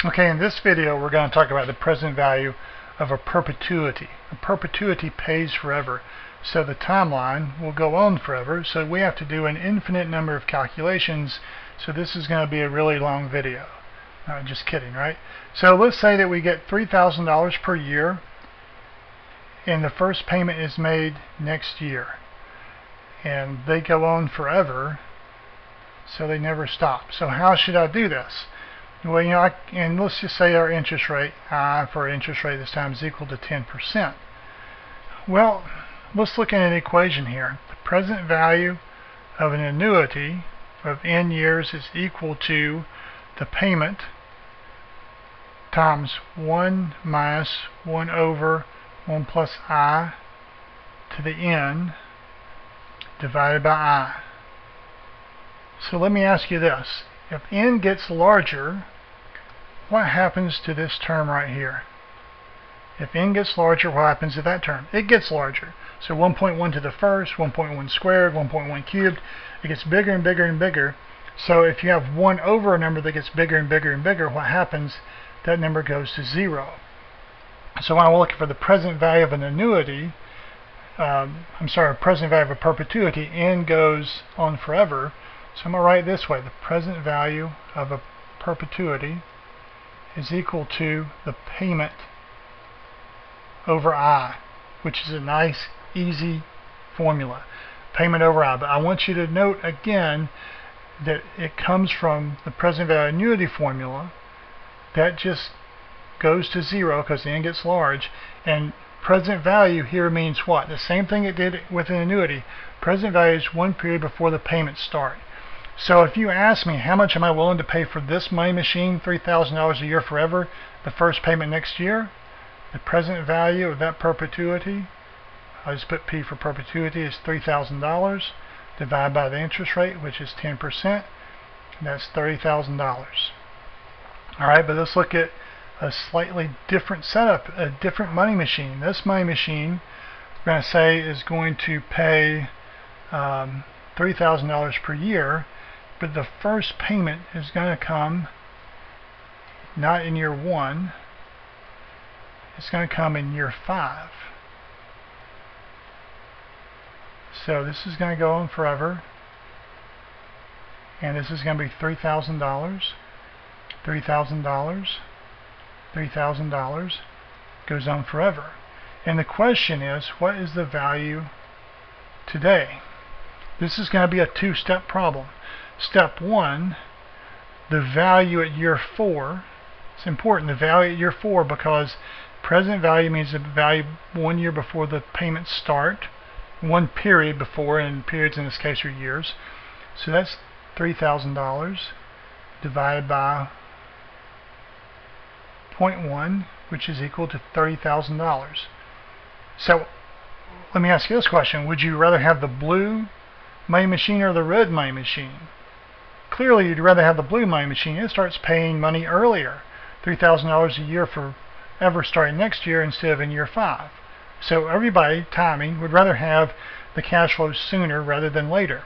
Okay, in this video we're going to talk about the present value of a perpetuity. A perpetuity pays forever, so the timeline will go on forever, so we have to do an infinite number of calculations, so this is going to be a really long video. Just kidding, right? So let's say that we get $3,000 per year and the first payment is made next year, and they go on forever, so they never stop. So how should I do this? Well, and let's just say our interest rate, I for interest rate this time, is equal to 10%. Well, let's look at an equation here. The present value of an annuity of n years is equal to the payment times 1 minus 1 over 1 plus I to the n divided by I. So let me ask you this. If n gets larger, what happens to this term right here? If n gets larger, what happens to that term? It gets larger. So 1.1 to the first, 1.1 squared, 1.1 cubed, it gets bigger and bigger and bigger. So if you have 1 over a number that gets bigger and bigger and bigger, what happens? That number goes to 0. So when I'm looking for the present value of an annuity, present value of a perpetuity, n goes on forever. So I'm going to write it this way. The present value of a perpetuity is equal to the payment over I, which is a nice, easy formula. Payment over I. But I want you to note again that it comes from the present value annuity formula. That just goes to 0 because the n gets large. And present value here means what? The same thing it did with an annuity. Present value is one period before the payments start. So if you ask me how much am I willing to pay for this money machine, $3,000 a year forever, the first payment next year, the present value of that perpetuity, I just put P for perpetuity, is $3,000 divided by the interest rate, which is 10%, and that's $30,000. Alright, but let's look at a slightly different setup, a different money machine. This money machine, we're going to say, is going to pay $3,000 per year, but the first payment is going to come not in year 1, it's going to come in year 5. So this is going to go on forever, and this is going to be $3,000, $3,000, $3,000, goes on forever. And the question is, what is the value today? This is going to be a two-step problem. Step 1, the value at year 4. It's important, the value at year 4, because present value means the value 1 year before the payments start, 1 period before, and periods in this case are years. So that's $3,000 divided by 0.1, which is equal to $30,000. So let me ask you this question. Would you rather have the blue money machine or the red money machine? Clearly you'd rather have the blue money machine. It starts paying money earlier, $3,000 a year forever starting next year instead of in year 5. So everybody, timing, would rather have the cash flow sooner rather than later.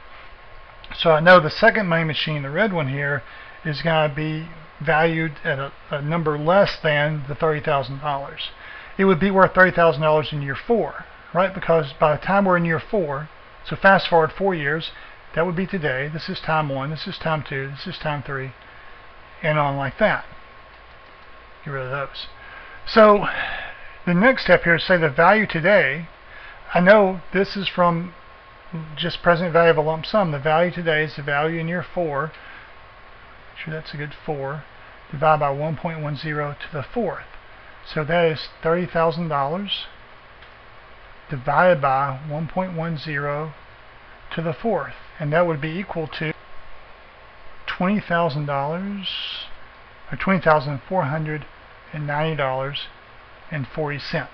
So I know the second money machine, the red one here, is going to be valued at a number less than the $30,000. It would be worth $30,000 in year 4, right? Because by the time we're in year 4, so fast forward 4 years, that would be today. This is time 1, this is time 2, this is time 3, and on like that. Get rid of those. So the next step here is say the value today. I know this is from just present value of a lump sum. The value today is the value in year 4. Make sure that's a good 4. Divided by 1.10 to the 4th. So that is $30,000 divided by 1.10 to the 4th. And that would be equal to $20,000 or $20,490.40.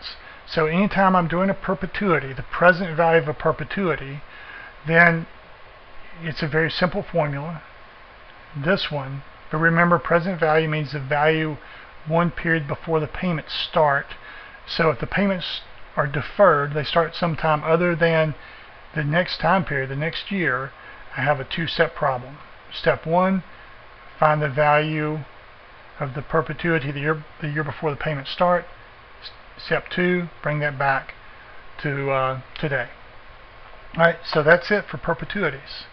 So anytime I'm doing a perpetuity, the present value of a perpetuity, then it's a very simple formula. This one, but remember, present value means the value 1 period before the payments start. So if the payments are deferred, they start sometime other than the next time period, the next year, I have a two-step problem. Step 1, find the value of the perpetuity the year before the payments start. Step 2, bring that back to today. Alright, so that's it for perpetuities.